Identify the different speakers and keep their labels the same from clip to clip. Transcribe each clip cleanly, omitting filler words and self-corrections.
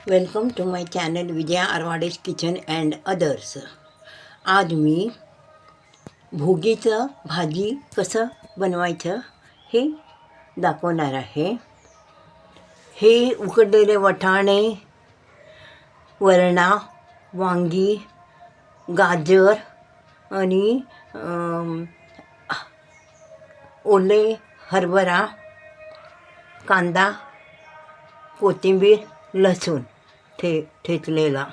Speaker 1: Welcome to my channel Vijaya Arwade's kitchen and others. आज मी भोगीचं भाजी कसं बनवायचं हे दाखवणार आहे. हे उकडलेले वाटाणे, वरणा, वांगी, गाजर आणि ओले हरभरा, कांदा, कोथिंबीर, लसूण ठेचलेला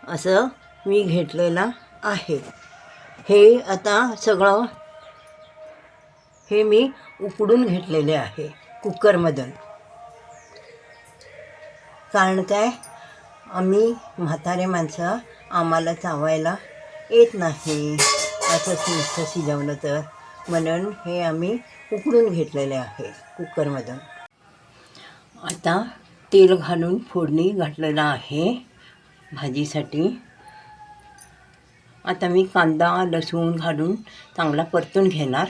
Speaker 1: असं मी घेतलेला आहे. हे आता सगळं हे मी उकडून घेतलेले आहे कुकरमधून. कारण काय, आम्ही म्हातारे माणसं, आम्हाला चावायला येत नाही असंच नुसतं शिजवलं तर, म्हणून हे आम्ही उकडून घेतलेले आहे कुकरमधून. आता तेल घालून फोडणी घातलेला आहे भाजीसाठी. आता मी कांदा लसूण घालून चांगला परतून घेणार.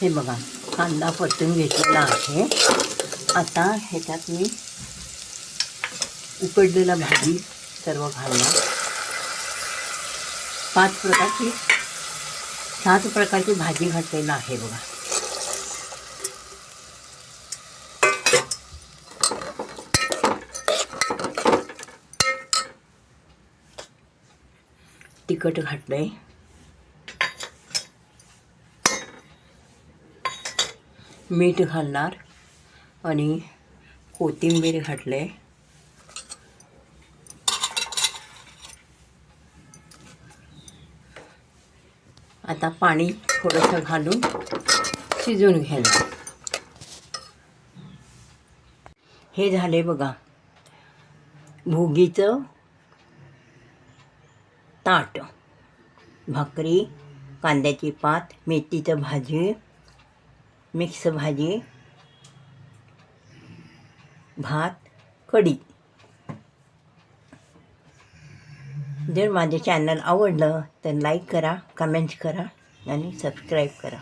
Speaker 1: हे बघा, कांदा परतून घेतलेला आहे. आता ह्याच्यात मी उकडलेला भाजी सर्व घालणार. 7 प्रकारची भाजी घातलेला आहे बघा. तिखट घातलंय, मीठ घालणार आणि कोथिंबीर घातले. आता पाणी थोडंसं घालून शिजवून घेणार. हे झाले बघा भोगीचं ताट. भाकरी, कांद्याची पात, मेथीचं भाजी, मिक्स भाजी, भात, कढी. जर माझे चॅनल आवडलं तर लाईक करा, कमेंट्स करा आणि सबस्क्राईब करा.